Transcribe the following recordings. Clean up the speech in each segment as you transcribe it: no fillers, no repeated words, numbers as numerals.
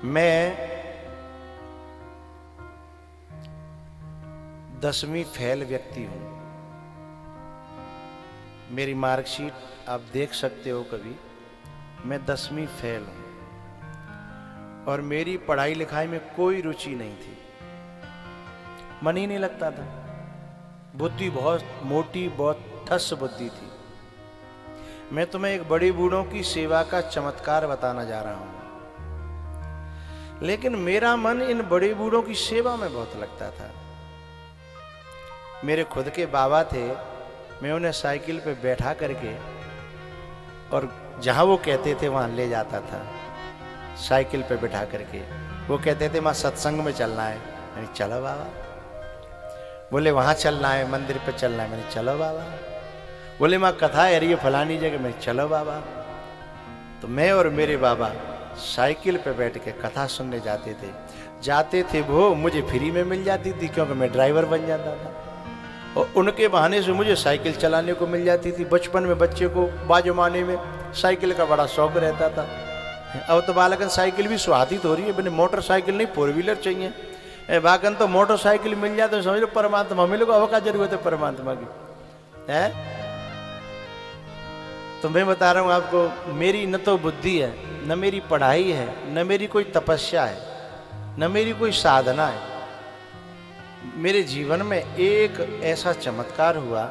मैं 10वीं फेल व्यक्ति हूं। मेरी मार्कशीट आप देख सकते हो कभी। मैं 10वीं फेल हूं और मेरी पढ़ाई लिखाई में कोई रुचि नहीं थी, मन ही नहीं लगता था। बुद्धि बहुत मोटी, बहुत ठस बुद्धि थी। मैं तुम्हें एक बड़े बूढ़ों की सेवा का चमत्कार बताना जा रहा हूं। लेकिन मेरा मन इन बड़े बूढ़ों की सेवा में बहुत लगता था। मेरे खुद के बाबा थे, मैं उन्हें साइकिल पे बैठा करके और जहां वो कहते थे वहां ले जाता था, साइकिल पे बैठा करके। वो कहते थे मां सत्संग में चलना है, मैंने चलो बाबा। बोले वहां चलना है, मंदिर पे चलना है, मैंने चलो बाबा। बोले मां कथा है रही है फलानी जगह, मैं चलो बाबा। तो मैं और मेरे बाबा साइकिल पे बैठ के कथा सुनने जाते थे। वो मुझे फ्री में मिल जाती थी क्योंकि मैं ड्राइवर बन जाता था, और उनके बहाने से मुझे साइकिल चलाने को मिल जाती थी। बचपन में बच्चे को बाजमाने में साइकिल का बड़ा शौक रहता था। अब तो बालकन साइकिल भी स्वादित हो रही है, मैंने मोटरसाइकिल नहीं 4 व्हीलर चाहिए। बाकन तो मोटरसाइकिल मिल जाए तो समझ लो परमात्मा मिल को। अब क्या जरूरत है परमात्मा की है? तो मैं बता रहा हूं आपको, मेरी न तो बुद्धि है, न मेरी पढ़ाई है, न मेरी कोई तपस्या है, न मेरी कोई साधना है। मेरे जीवन में एक ऐसा चमत्कार हुआ,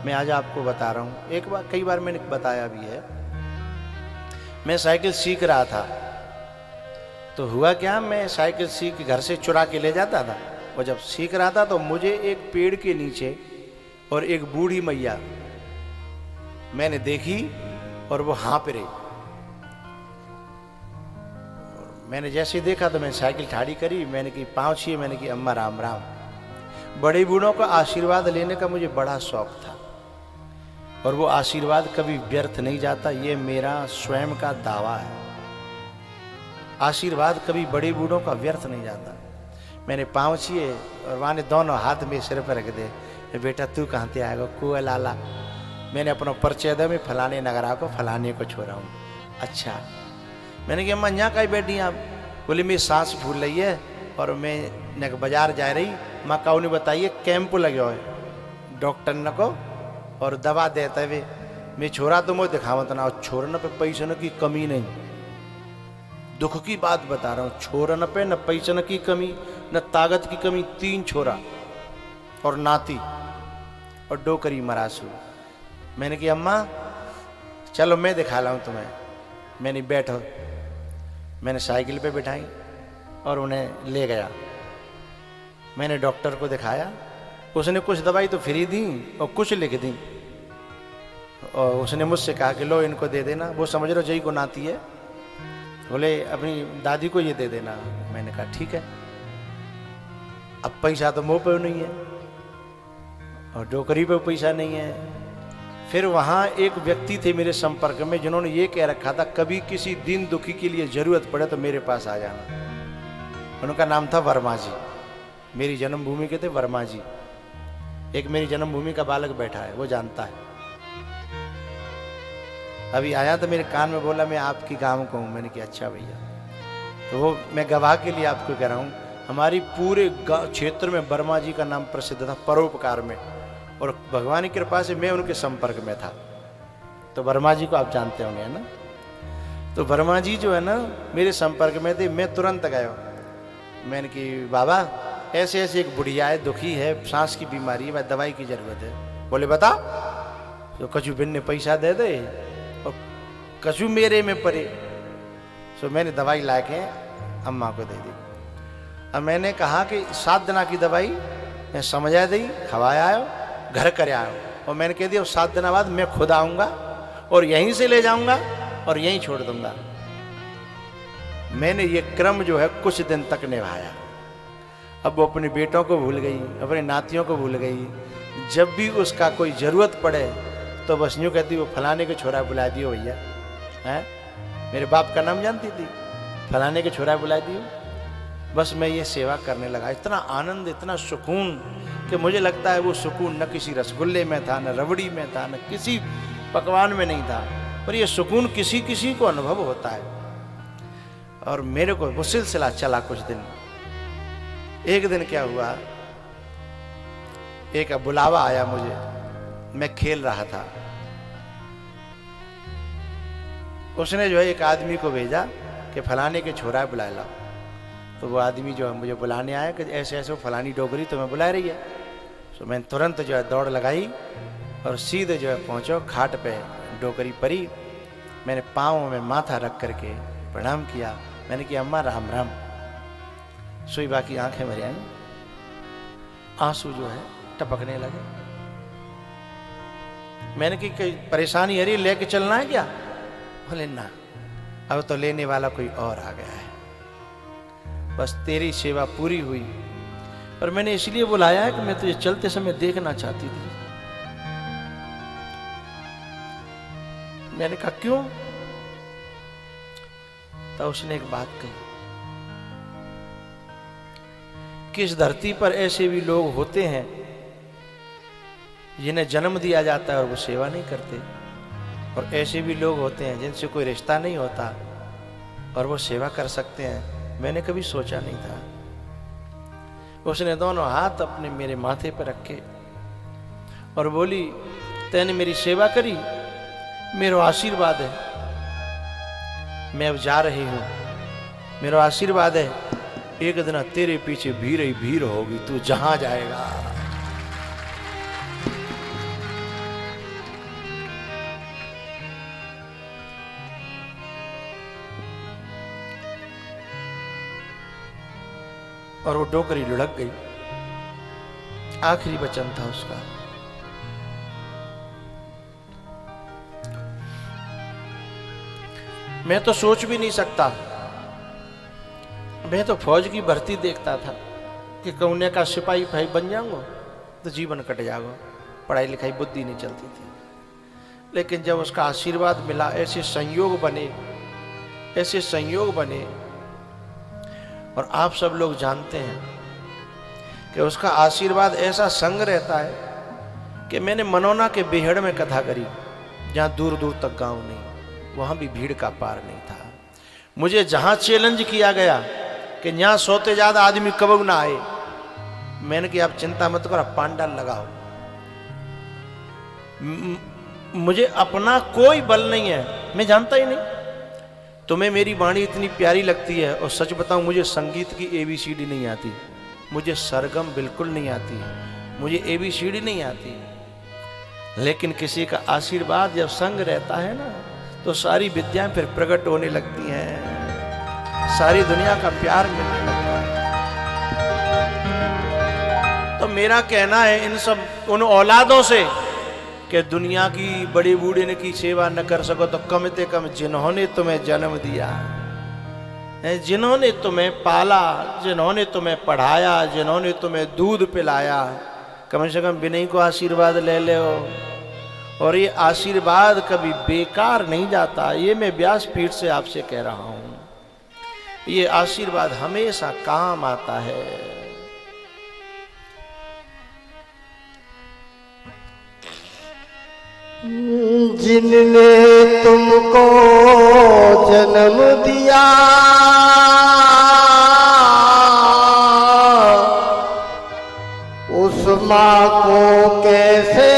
मैं आज आपको बता रहा हूं। एक बार, कई बार मैंने बताया भी है। मैं साइकिल सीख रहा था, तो हुआ क्या, मैं साइकिल सीख घर से चुरा के ले जाता था, और जब सीख रहा था तो मुझे एक पेड़ के नीचे और एक बूढ़ी मैया मैंने देखी, और वो हाँप रही। मैंने जैसे देखा तो मैंने साइकिल ठाड़ी करी, मैंने की पाँव छुए, मैंने की अम्मा राम राम। बड़े बूढ़ों का आशीर्वाद लेने का मुझे बड़ा शौक था, और वो आशीर्वाद कभी व्यर्थ नहीं जाता, ये मेरा स्वयं का दावा है। आशीर्वाद कभी बड़े बूढ़ों का व्यर्थ नहीं जाता। मैंने पाँव छुए और माने दोनों हाथ में सिर पर रख दे। बेटा तू कहाँ से आएगा? कुआ लाला। मैंने अपना परिचय दे, मैं फलाने नगरा को फलाने को छोड़ा हूँ। अच्छा। मैंने कहा अम्मा यहाँ कहीं बैठी आप? बोली मेरी सांस फूल रही है और मैं बाजार जा रही। माँ काऊ ने बताइए कैंप लगे हुए डॉक्टर न को और दवा देते हुए। मैं छोरा तो मुझे दिखावत ना, और छोरन पे पैसन की कमी नहीं। दुख की बात बता रहा हूँ, छोरन पे न पैसन की कमी, न ताकत की कमी। 3 छोरा और नाती और डोकरी मरासू। मैंने कहा अम्मा चलो मैं दिखा लाऊं तुम्हें। मैंने बैठो, मैंने साइकिल पे बिठाई और उन्हें ले गया। मैंने डॉक्टर को दिखाया, उसने कुछ दवाई तो फ्री दी और कुछ लिख दी, और उसने मुझसे कहा कि लो इनको दे देना। वो समझ लो जई को नाती है, बोले अपनी दादी को ये दे देना। मैंने कहा ठीक है। अब पैसा तो मुँह पे नहीं है और डोकरी पे पैसा नहीं है। फिर वहाँ एक व्यक्ति थे मेरे संपर्क में, जिन्होंने ये कह रखा था कभी किसी दिन दुखी के लिए जरूरत पड़े तो मेरे पास आ जाना। उनका नाम था वर्मा जी। मेरी जन्मभूमि के थे वर्मा जी। एक मेरी जन्मभूमि का बालक बैठा है, वो जानता है। अभी आया तो मेरे कान में बोला मैं आपकी गांव को हूँ। मैंने कहा अच्छा भैया। तो वो मैं गवाह के लिए आपको कह रहा हूँ, हमारी पूरे क्षेत्र में वर्मा जी का नाम प्रसिद्ध था परोपकार में, और भगवान की कृपा से मैं उनके संपर्क में था। तो वर्मा जी को आप जानते होंगे है ना? तो वर्मा जी जो है ना मेरे संपर्क में थे। मैं तुरंत गया, मैंने कि बाबा ऐसे ऐसे एक बुढ़िया है, दुखी है, सांस की बीमारी है, दवाई की जरूरत है। बोले बता। तो कछु बिन ने पैसा दे दे और कछु मेरे में पड़े। तो मैंने दवाई ला के अम्मा को दे दी। अब मैंने कहा कि 7 दिन की दवाई मैं समझा दी, खवाया आयो, घर कर आयो, और मैंने कह दिया 7 दिन बाद मैं खुद आऊंगा और यहीं से ले जाऊंगा और यहीं छोड़ दूंगा। मैंने ये क्रम जो है कुछ दिन तक निभाया। अब वो अपने बेटों को भूल गई, अपने नातियों को भूल गई। जब भी उसका कोई जरूरत पड़े तो बस यूँ कहती वो फलाने के छोरा बुला दियो भैया। हैं? मेरे बाप का नाम जानती थी, फलाने के छोरा बुला दियो। बस मैं ये सेवा करने लगा। इतना आनंद, इतना सुकून कि मुझे लगता है वो सुकून न किसी रसगुल्ले में था, न रबड़ी में था, न किसी पकवान में नहीं था, पर ये सुकून किसी किसी को अनुभव होता है। और मेरे को वो सिलसिला चला कुछ दिन। एक दिन क्या हुआ, एक बुलावा आया मुझे, मैं खेल रहा था। उसने जो है एक आदमी को भेजा कि फलाने के छोरा बुला लाओ। तो वो आदमी जो है मुझे बुलाने आया कि ऐसे ऐसे फलानी डोगरी तुम्हें बुला रही है। तो मैंने तुरंत जो है दौड़ लगाई और सीधे जो है पहुंचो, खाट पे डोगरी परी। मैंने पाँव में माथा रख करके प्रणाम किया। मैंने कहा अम्मा राम राम। सुई बाकी आंखें भरी आई, आंसू जो है टपकने लगे। मैंने की कोई परेशानी है, लेके चलना है क्या? बोले ना, अब तो लेने वाला कोई और आ गया है, बस तेरी सेवा पूरी हुई। पर मैंने इसलिए बुलाया है कि मैं तुझे चलते समय देखना चाहती थी। मैंने कहा क्यों? तो उसने एक बात कही कि इस धरती पर ऐसे भी लोग होते हैं जिन्हें जन्म दिया जाता है और वो सेवा नहीं करते, और ऐसे भी लोग होते हैं जिनसे कोई रिश्ता नहीं होता और वो सेवा कर सकते हैं। मैंने कभी सोचा नहीं था। उसने दोनों हाथ अपने मेरे माथे पर रखे और बोली, तैने मेरी सेवा करी, मेरा आशीर्वाद है, मैं अब जा रही हूं, मेरा आशीर्वाद है, एक दिन तेरे पीछे भीड़ ही भीड़ होगी, तू जहां जाएगा। और वो डोकरी लुढ़क गई। आखिरी वचन था उसका। मैं तो सोच भी नहीं सकता, मैं तो फौज की भर्ती देखता था कि कौने का सिपाही भाई बन जाऊंगा तो जीवन कट जाएगा, पढ़ाई लिखाई बुद्धि नहीं चलती थी। लेकिन जब उसका आशीर्वाद मिला, ऐसे संयोग बने, और आप सब लोग जानते हैं कि उसका आशीर्वाद ऐसा संग रहता है कि मैंने मनोना के बेहड़ में कथा करी, जहां दूर दूर तक गांव नहीं, वहां भी भीड़ का पार नहीं था। मुझे जहां चैलेंज किया गया कि यहां 100 से ज्यादा आदमी कब ना आए, मैंने कहा आप चिंता मत करो, पांडाल लगाओ। मुझे अपना कोई बल नहीं है, मैं जानता ही नहीं। तुम्हें मेरी वाणी इतनी प्यारी लगती है, और सच बताऊं मुझे संगीत की ABCD नहीं आती, मुझे सरगम बिल्कुल नहीं आती, मुझे ABCD नहीं आती। लेकिन किसी का आशीर्वाद जब संग रहता है ना, तो सारी विद्याएं फिर प्रकट होने लगती हैं, सारी दुनिया का प्यार मिलने लगता है। तो मेरा कहना है इन सब उन औलादों से कि दुनिया की बड़ी बूढ़ी की सेवा न कर सको तो कम से कम जिन्होंने तुम्हें जन्म दिया, जिन्होंने तुम्हें पाला, जिन्होंने तुम्हें पढ़ाया, जिन्होंने तुम्हें दूध पिलाया, कम से कम विनय को आशीर्वाद ले लो। और ये आशीर्वाद कभी बेकार नहीं जाता, ये मैं व्यासपीठ से आपसे कह रहा हूं, ये आशीर्वाद हमेशा काम आता है। जिनने तुमको जन्म दिया, उस माँ को कैसे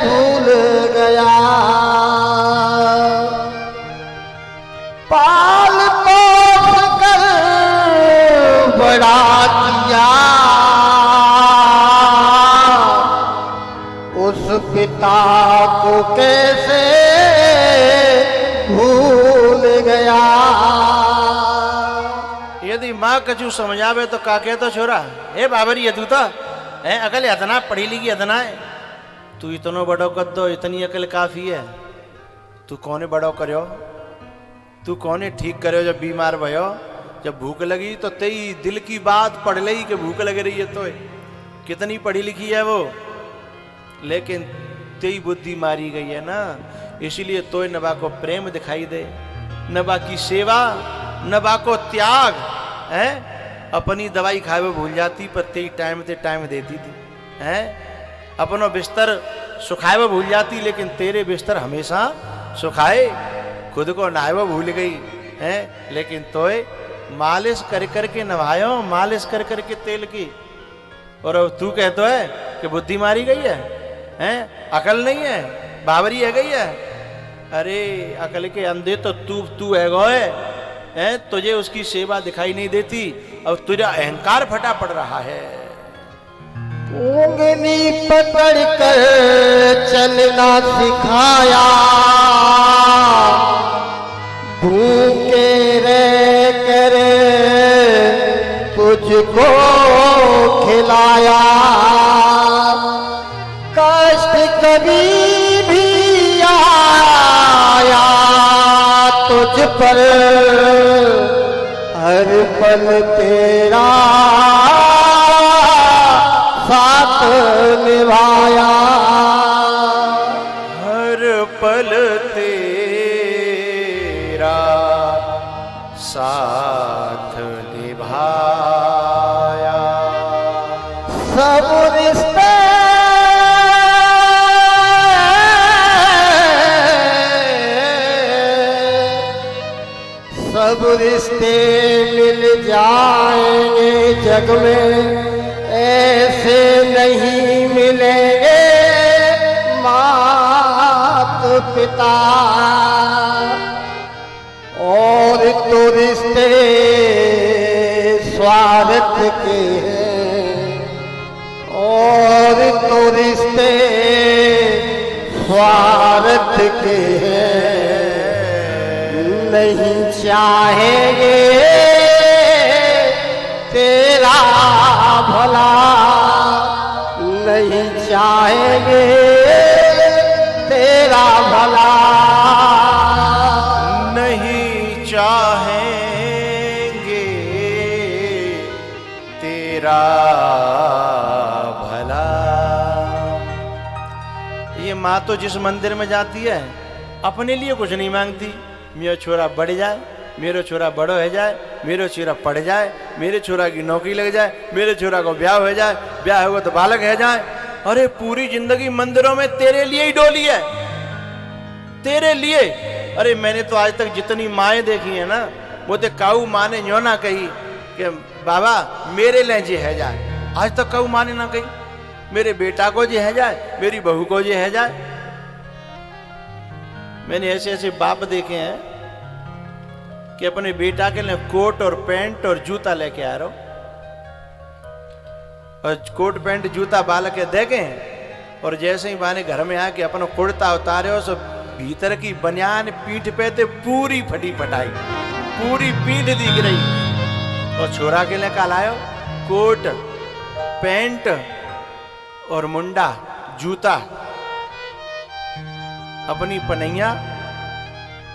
भूल गया। पाल पोस कर बड़ा किया, उस पिता को कैसे भूल गया। यदि माँ कछु समझावे तो का कहतो छोरा, हे बाबरी ये तू तो है अकल इतना पढ़ी लिखी इतना है, तू इतनो बड़ो कर दो, इतनी अकल काफी है। तू कौने बड़ो करो, तू कौने ठीक करो जब बीमार भयो, जब भूख लगी तो तेई दिल की बात पढ़ लगी कि भूख लग रही है, तो कितनी पढ़ी लिखी है वो, लेकिन तेरी बुद्धि मारी गई है ना, इसलिए तो नबा को प्रेम दिखाई दे, नबा की सेवा, नबा को त्याग है। अपनी दवाई खाए वो भूल जाती, पर तेरी टाइम से टाइम देती थी है। अपनो बिस्तर सुखाए वो भूल जाती, लेकिन तेरे बिस्तर हमेशा सुखाए। खुद को नहाए वो भूल गई, है, लेकिन तोय मालिश कर करके नवायो, मालिश कर करके तेल की। और अब तू कहतो है कि बुद्धि मारी गई है, अकल नहीं है, बावरी है गई है। अरे अकल के अंधे तो तू है गो है, तुझे उसकी सेवा दिखाई नहीं देती, अब तुझा अहंकार फटा पड़ रहा है। उंगली पकड़ कर चलना सिखाया, भूखे रह कर तुझको खिलाया, कष्ट कभी भी आया तुझ पर, हर पल तेरा साथ निभाया, हर पल तेरा साथ निभाया। सब रिश्ते सब रिश्ते मिल जाएंगे जग में, ऐसे नहीं मिलेंगे मात पिता। और तो रिश्ते स्वार्थ के हैं, और तो रिश्ते स्वार्थ के हैं, नहीं चाहेंगे तेरा भला, नहीं चाहेंगे तेरा भला, नहीं चाहेंगे तेरा भला। ये माँ तो जिस मंदिर में जाती है अपने लिए कुछ नहीं मांगती, मेरा छोरा बढ़ जाए, मेरा छोरा बड़ो हो जाए, मेरा छोरा पढ़ जाए, मेरे छोरा की नौकरी लग जाए, मेरे छोरा को ब्याह हो जाए, ब्याह होगा तो बालक है जाए। अरे पूरी जिंदगी मंदिरों में तेरे लिए ही डोली है, तेरे लिए। अरे मैंने तो आज तक जितनी माएँ देखी है ना, वो तो काऊ माँ ने न्यो ना कही कि बाबा मेरे लिए जे है जाए, आज तक काऊ माँ ने ना कही मेरे बेटा को जे है जाए, मेरी बहू को जे है जाए। मैंने ऐसे ऐसे बाप देखे हैं कि अपने बेटा के लिए कोट और पैंट और जूता लेके आ रहा हूं, और कोट पैंट जूता बालक के देखे, और जैसे ही बाने घर में आके अपना कुर्ता उतारे हो, सब भीतर की बनियान पीठ पे थे पूरी फटी फटाई, पूरी पीठ दिख रही। और छोरा के लिए काल आयो कोट पैंट और मुंडा जूता, अपनी पनैया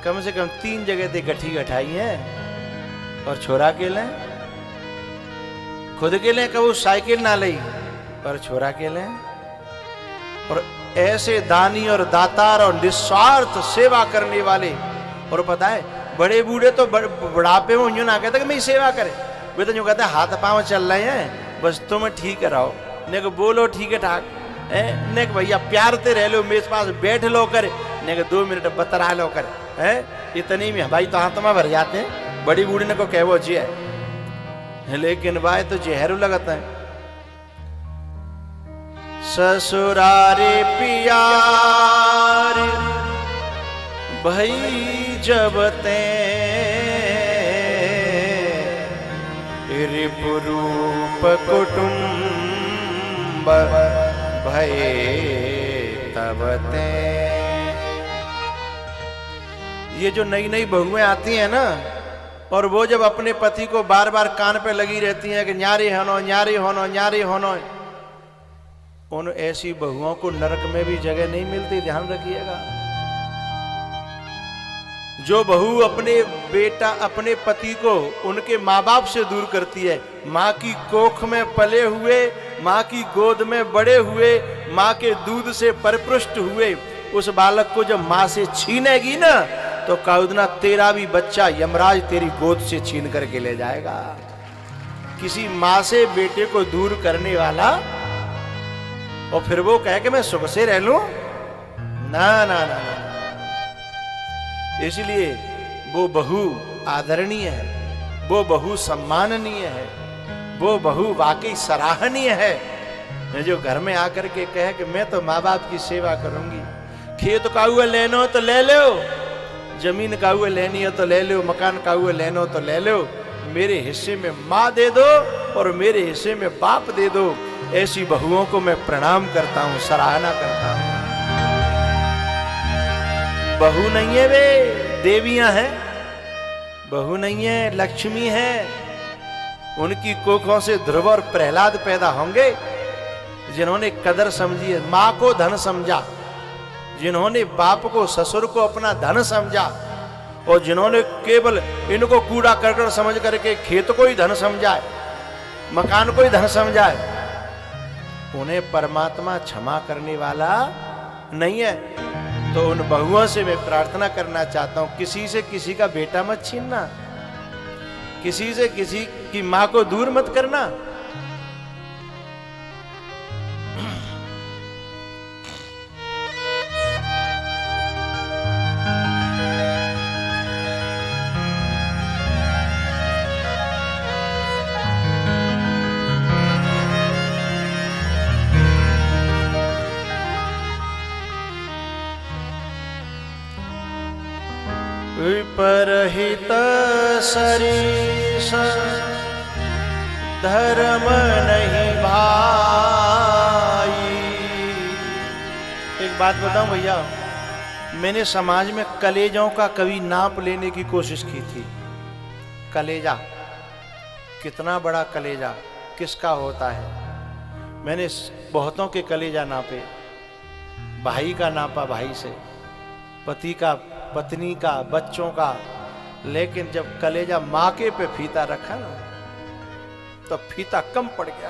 कम से कम 3 जगह ते गठी गठाई है। और छोरा के लिए खुद के लिए कबू साइकिल ना ली, पर छोरा के लिए। और ऐसे दानी और दातार और निस्वार्थ सेवा करने वाले। और पता है बड़े बूढ़े तो बुढ़ापे में यूं ना कहते कि मैं सेवा करे, वे तो यूं कहते हाथ पांव चल रहे हैं, बस तुम ठीक रहो, ने को बोलो ठीक ठाक, ने भैया प्यार ते रह लो, मेरे पास बैठ लो कर, ने 2 मिनट बतरा लो कर, है इतनी में भाई तो हाथ में भर जाते हैं। बड़ी बूढ़ी ने को कहवो जी है, लेकिन भाई तो जहर लगता है। ससुरारे पियार भाई जब ते रिपुरूप कुटुंब भय तब ते। ये जो नई नई बहुएं आती हैं ना, और वो जब अपने पति को बार बार कान पे लगी रहती हैं कि न्यारी होनो न्यारी होनो न्यारी होनो, उन ऐसी बहुओं को नरक में भी जगह नहीं मिलती, ध्यान रखिएगा। जो बहू अपने बेटा अपने पति को उनके माँ बाप से दूर करती है, माँ की कोख में पले हुए, माँ की गोद में बड़े हुए, माँ के दूध से परिपुष्ट हुए उस बालक को जब माँ से छीनेगी ना, तो काउदना तेरा भी बच्चा यमराज तेरी गोद से छीन करके ले जाएगा। किसी माँ से बेटे को दूर करने वाला, और फिर वो कहे कि मैं सुख से रह लूं, ना ना ना ना। इसलिए वो बहू आदरणीय है, वो बहू सम्माननीय है, वो बहू वाकई सराहनीय है। मैं जो घर में आकर के कहे कि मैं तो माँ बाप की सेवा करूंगी, खेत का हुआ लेनो तो ले लो, जमीन का हुआ लेनी है तो ले लो, मकान का हुआ लेनो तो ले लो, मेरे हिस्से में माँ दे दो और मेरे हिस्से में बाप दे दो। ऐसी बहुओं को मैं प्रणाम करता हूं, सराहना करता हूं। बहू नहीं है वे, देवियां हैं। बहू नहीं है, लक्ष्मी है। उनकी कोखों से ध्रुव और प्रहलाद पैदा होंगे, जिन्होंने कदर समझी है, माँ को धन समझा, जिन्होंने बाप को ससुर को अपना धन समझा, और जिन्होंने केवल इनको कूड़ा करकट समझ करके खेत को ही धन समझा है, मकान को ही धन समझा है, उन्हें परमात्मा क्षमा करने वाला नहीं है। तो उन बहुओं से मैं प्रार्थना करना चाहता हूं, किसी से किसी का बेटा मत छीनना, किसी से किसी की मां को दूर मत करना। विपरहित सरीस धर्म नहीं भाई। एक बात बताऊं भैया, मैंने समाज में कलेजों का कभी नाप लेने की कोशिश की थी। कलेजा, कितना बड़ा कलेजा किसका होता है। मैंने बहुतों के कलेजा नापे, भाई का नापा भाई से, पति का, पत्नी का, बच्चों का, लेकिन जब कलेजा माँ के पे फीता रखा ना, तो फीता कम पड़ गया।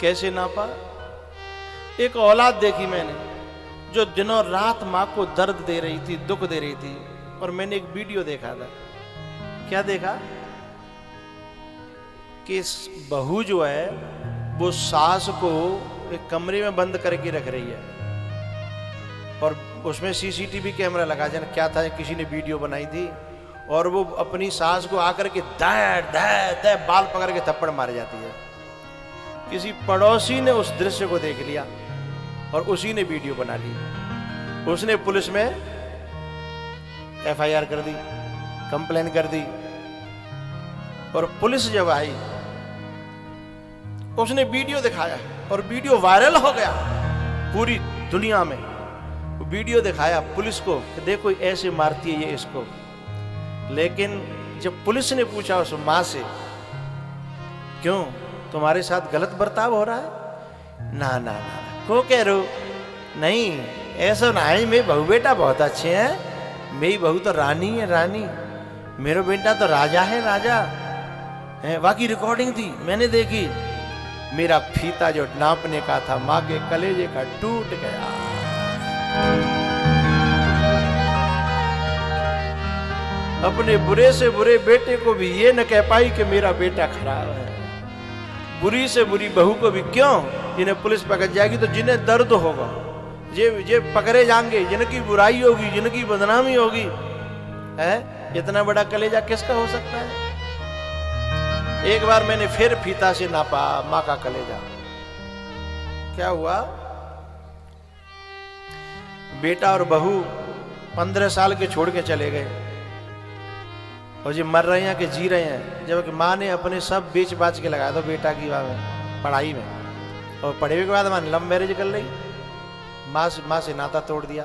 कैसे नापा? एक औलाद देखी मैंने जो दिनों रात माँ को दर्द दे रही थी, दुख दे रही थी, और मैंने एक वीडियो देखा था। क्या देखा कि बहू जो है वो सास को एक कमरे में बंद करके रख रही है, और उसमें सीसीटीवी कैमरा लगा, जाना क्या था, किसी ने वीडियो बनाई थी, और वो अपनी सास को आकर के दे बाल पकड़ के थप्पड़ मार जाती है। किसी पड़ोसी ने उस दृश्य को देख लिया और उसी ने वीडियो बना ली। उसने पुलिस में FIR कर दी, कंप्लेन कर दी, और पुलिस जब आई उसने वीडियो दिखाया और वीडियो वायरल हो गया पूरी दुनिया में। वीडियो दिखाया पुलिस को कि देखो ऐसे मारती है ये इसको। लेकिन जब पुलिस ने पूछा उस माँ से, क्यों तुम्हारे साथ गलत बर्ताव हो रहा है? ना ना ना, को कह रहे हो? नहीं ऐसा ना है, मेरे बहू बेटा बहुत अच्छे हैं, मेरी बहू तो रानी है रानी, मेरा बेटा तो राजा है राजा है। बाकी रिकॉर्डिंग थी मैंने देखी, मेरा फीता जो नापने का था माँ के कलेजे का टूट गया। अपने बुरे से बुरे बेटे को भी ये न कह पाई कि मेरा बेटा खराब है। बुरी से बुरी बहू को भी, क्यों, जिन्हें पुलिस पकड़ जाएगी तो जिन्हें दर्द होगा, ये पकड़े जाएंगे, जिनकी बुराई होगी, जिनकी बदनामी होगी, है इतना बड़ा कलेजा किसका हो सकता है। एक बार मैंने फिर फीता से नापा माँ का कलेजा। क्या हुआ, बेटा और बहू 15 साल के छोड़ के चले गए, और ये मर रहे हैं कि जी रहे हैं, जबकि माँ ने अपने सब बेच बाच के लगाया था बेटा की पढ़ाई में, और पढ़े के बाद माँ लव मैरिज कर ली, माँ से नाता तोड़ दिया।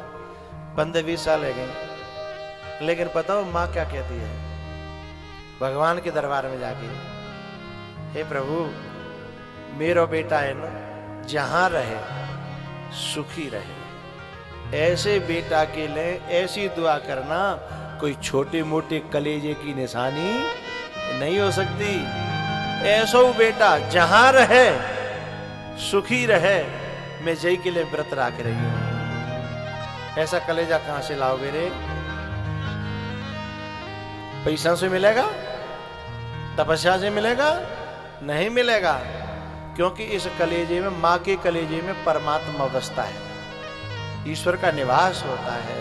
15-20 साल रह गए। लेकिन पता हो माँ क्या कहती है भगवान के दरबार में जाके, हे प्रभु मेरा बेटा है ना, जहां रहे सुखी रहे, ऐसे बेटा के लिए ऐसी दुआ करना, कोई छोटे मोटे कलेजे की निशानी नहीं हो सकती। ऐसा बेटा जहां रहे सुखी रहे, मैं जय के लिए व्रत रख रही हूं। ऐसा कलेजा कहां से लाओगे रे? पैसा से मिलेगा? तपस्या से मिलेगा? नहीं मिलेगा, क्योंकि इस कलेजे में, मां के कलेजे में परमात्मा बसता है, ईश्वर का निवास होता है।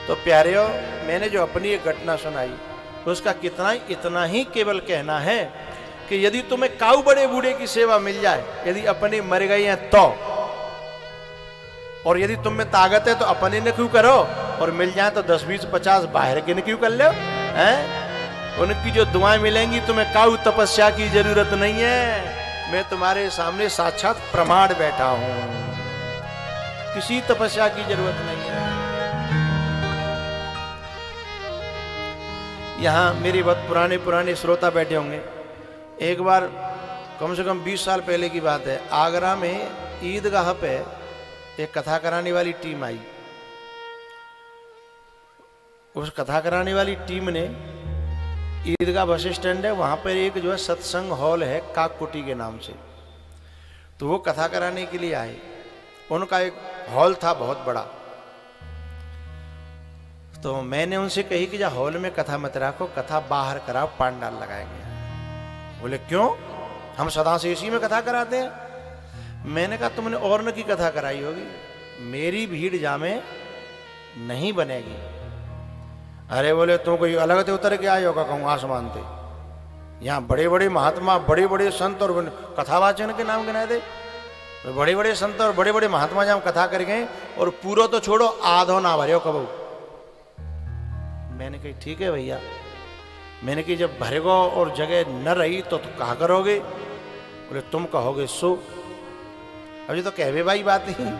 तो प्यारेओ, मैंने जो अपनी एक घटना सुनाई उसका इतना ही केवल कहना है कि यदि तुम्हें काऊ बड़े बूढ़े की सेवा मिल जाए, यदि अपने मर गए हैं तो, और यदि तुम में ताकत है तो अपने ने क्यों करो, और मिल जाए तो 10 20 50 बाहर के ने क्यों कर लो हैं? उनकी जो दुआएं मिलेंगी तुम्हें काऊ तपस्या की जरूरत नहीं है। मैं तुम्हारे सामने साक्षात प्रमाण बैठा हूं, किसी तपस्या की जरूरत नहीं है। यहां मेरे बहुत पुराने श्रोता बैठे होंगे। एक बार कम से कम 20 साल पहले की बात है, आगरा में ईदगाह पे एक कथा कराने वाली टीम आई। उस कथा कराने वाली टीम ने ईदगाह बस स्टैंड है, वहां पर एक जो है सत्संग हॉल है काककुटी के नाम से, तो वो कथा कराने के लिए आए। उनका एक हॉल था बहुत बड़ा, तो मैंने उनसे कही कि जा हॉल में कथा मत रखो, कथा बाहर कराओ, पांडाल लगाएंगे। बोले क्यों, हम सदा से इसी में कथा कराते हैं। मैंने कहा तुमने और न की कथा कराई होगी, मेरी भीड़ जामे नहीं बनेगी। अरे बोले तुम कोई अलग से उतर के आए होगा कहूँ आसमान थे, यहाँ बड़े बड़े महात्मा, बड़े बड़े संत और कथावाचन के नाम गिनाए थे, बड़े बड़े संत और बड़े बड़े महात्मा जहाँ कथा कर गए, और पूरा तो छोड़ो आधो ना भरे हो कबू। मैंने कही ठीक है भैया। मैंने कही जब भरेगो और जगह न रही तो कहा करोगे? बोले तुम कहोगे सो। अभी तो कहवे भाई बात नहीं,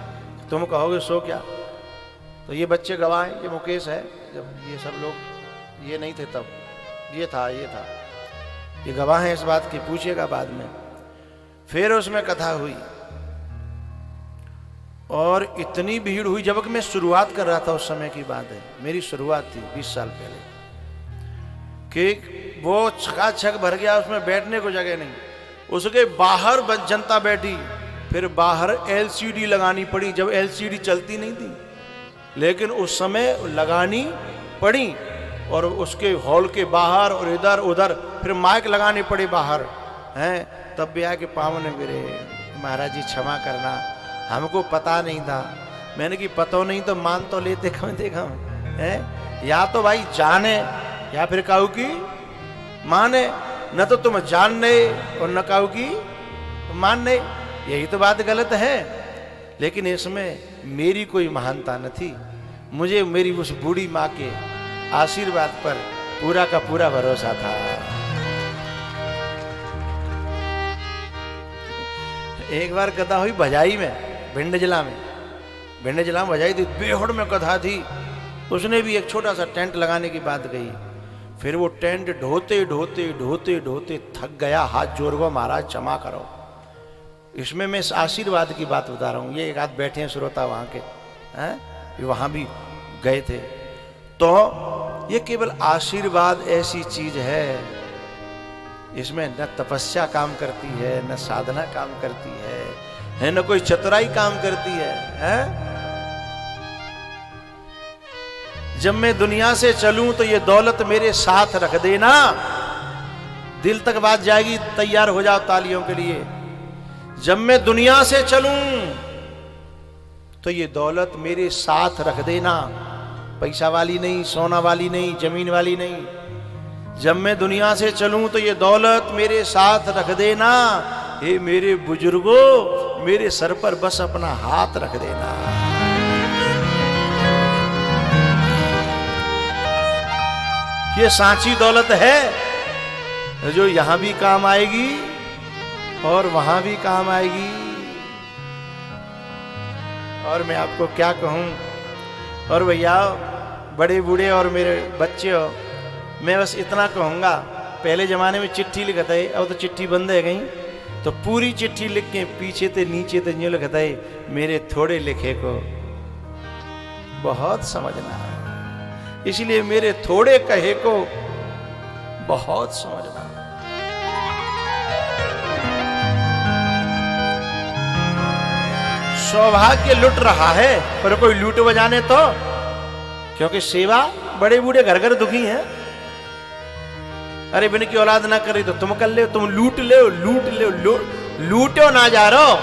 तुम कहोगे सो क्या। तो ये बच्चे गवाह हैं, ये मुकेश है, जब ये सब लोग ये नहीं थे तब ये था, ये गवाह हैं इस बात की, पूछिएगा बाद में। फिर उसमें कथा हुई और इतनी भीड़ हुई, जब मैं शुरुआत कर रहा था, उस समय की बात है, मेरी शुरुआत थी 20 साल पहले, कि वो छकाछक भर गया, उसमें बैठने को जगह नहीं। उसके बाहर जनता बैठी, फिर बाहर LCD लगानी पड़ी, जब LCD चलती नहीं थी, लेकिन उस समय लगानी पड़ी, और उसके हॉल के बाहर और इधर उधर फिर माइक लगाने पड़े बाहर हैं। तब भी आके पाँव ने मेरे महाराज जी क्षमा करना, हमको पता नहीं था। मैंने कि पता नहीं तो मान तो लेते कम से कम है, या तो भाई जाने या फिर कहू की माने, न तो तुम जानने और न कहू की मानने, यही तो बात गलत है। लेकिन इसमें मेरी कोई महानता न थी, मुझे मेरी उस बूढ़ी माँ के आशीर्वाद पर पूरा का पूरा भरोसा था। एक बार कथा हुई भजाई में, भिंड जिला में बजाई थी, बेहड़ में कथा थी। उसने भी एक छोटा सा टेंट लगाने की बात कही। फिर वो टेंट ढोते ढोते ढोते ढोते थक गया, हाथ जोड़ गो महाराज क्षमा करो। इसमें मैं आशीर्वाद की बात बता रहा हूँ, ये एक आध बैठे हैं श्रोता वहाँ के हैं, वहाँ भी गए थे। तो ये केवल आशीर्वाद ऐसी चीज है, इसमें न तपस्या काम करती है, न साधना काम करती है न कोई चतुराई काम करती है? जब मैं दुनिया से चलूं तो ये दौलत मेरे साथ रख देना। दिल तक बात जाएगी, तैयार हो जाओ तालियों के लिए। जब मैं दुनिया से चलूं तो ये दौलत मेरे साथ रख देना, पैसा वाली नहीं, सोना वाली नहीं, जमीन वाली नहीं। जब मैं दुनिया से चलूं तो ये दौलत मेरे साथ रख देना। हे मेरे बुजुर्गों, मेरे सर पर बस अपना हाथ रख देना। ये सांची दौलत है जो यहां भी काम आएगी और वहां भी काम आएगी। और मैं आपको क्या कहूं, और भैया बड़े बूढ़े और मेरे बच्चे हो, मैं बस इतना कहूंगा, पहले जमाने में चिट्ठी लिखता है, अब तो चिट्ठी बंद है कहीं, तो पूरी चिट्ठी लिख के पीछे ते नीचे ते यूं लिखता है, मेरे थोड़े लिखे को बहुत समझना है, इसलिए मेरे थोड़े कहे को बहुत समझना। सौभाग्य लुट रहा है पर कोई लूट बजाने तो, क्योंकि सेवा बड़े बूढ़े घर घर दुखी हैं। अरे बिन की औलाद ना करे तो तुम कर ले, तुम लूट ले, लूटो ना जा रहो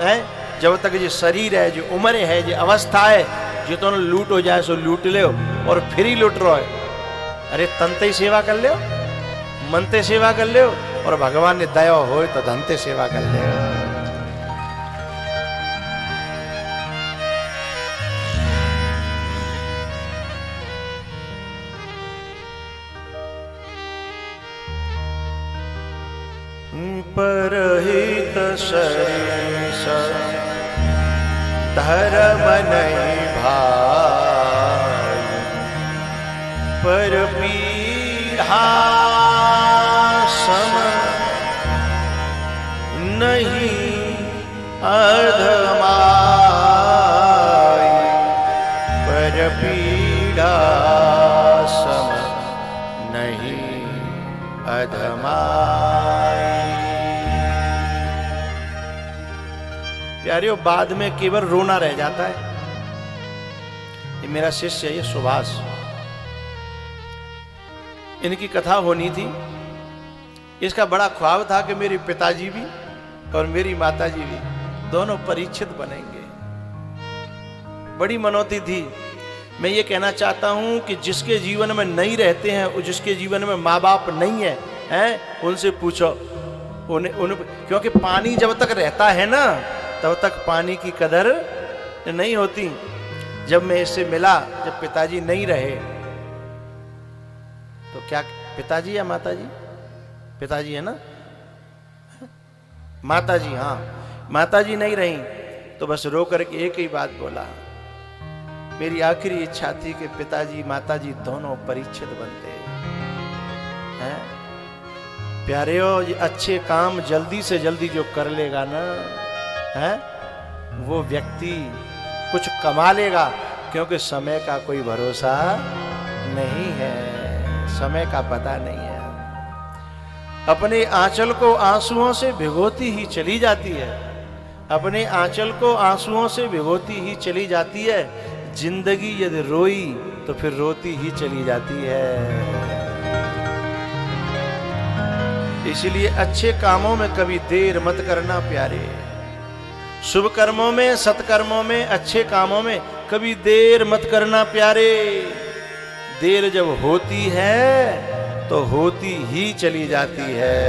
है। जब तक जो शरीर है, जो उम्र है, जो अवस्था है, जितो लूट हो जाए सो लूट ले और फिर ही लूट रहो है। अरे तनते ही सेवा कर ले, मनते सेवा कर ले, और भगवान ने दया हो तो धनते सेवा कर ले। परहित सरिस धर्म नहीं भाई, पर पीढ़ा सम नहीं अधमाई, पर पीढ़ा सम नहीं अधमाई। प्यारियों, बाद में केवल रोना रह जाता है। ये मेरा शिष्य है, ये सुभाष, इनकी कथा होनी थी। इसका बड़ा ख्वाब था कि मेरे पिताजी भी और मेरी माताजी भी दोनों परीक्षित बनेंगे। बड़ी मनौती थी। मैं ये कहना चाहता हूं कि जिसके जीवन में नहीं रहते हैं, जिसके जीवन में माँ बाप नहीं है, उनसे पूछो क्योंकि पानी जब तक रहता है ना, तब तक पानी की कदर नहीं होती। जब मैं इससे मिला, जब पिताजी नहीं रहे, तो क्या पिताजी या माताजी? पिताजी है ना, माताजी, हाँ, माताजी नहीं रही तो बस रो करके एक ही बात बोला, मेरी आखिरी इच्छा थी कि पिताजी माताजी दोनों परीक्षित बनते हैं। प्यारे हो, ये अच्छे काम जल्दी से जल्दी जो कर लेगा ना, वो व्यक्ति कुछ कमा लेगा, क्योंकि समय का कोई भरोसा नहीं है, समय का पता नहीं है। अपने आंचल को आंसुओं से भिगोती ही चली जाती है, अपने आंचल को आंसुओं से भिगोती ही चली जाती है। जिंदगी यदि रोई तो फिर रोती ही चली जाती है। इसलिए अच्छे कामों में कभी देर मत करना प्यारे। शुभ कर्मों में, सत्कर्मों में, अच्छे कामों में कभी देर मत करना प्यारे। देर जब होती है तो होती ही चली जाती है।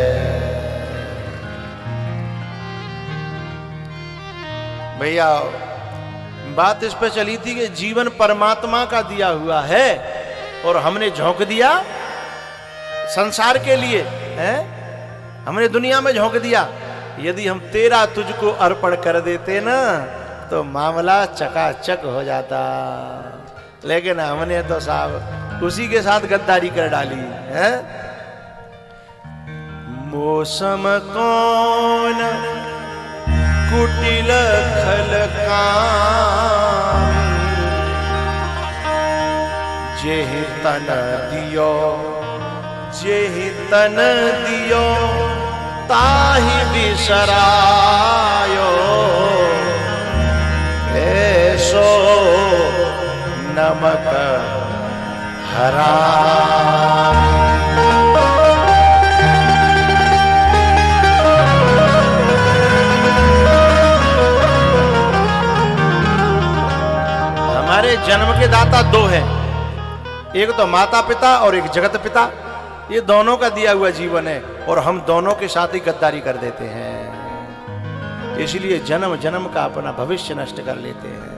भैया, बात इस पे चली थी कि जीवन परमात्मा का दिया हुआ है और हमने झोंक दिया संसार के लिए, हमने दुनिया में झोंक दिया। यदि हम तेरा तुझको अर्पण कर देते ना, तो मामला चकाचक हो जाता, लेकिन हमने तो साहब उसी के साथ गद्दारी कर डाली है। मौसम कौन कुटिल खल काम, जेहि तन दियो, जेहि तन दियो, ताहि बिसरायो, ऐसो नमक हराम। हमारे जन्म के दाता दो हैं, एक तो माता पिता और एक जगत पिता। ये दोनों का दिया हुआ जीवन है और हम दोनों के साथ ही गद्दारी कर देते हैं। इसलिए जन्म जन्म का अपना भविष्य नष्ट कर लेते हैं।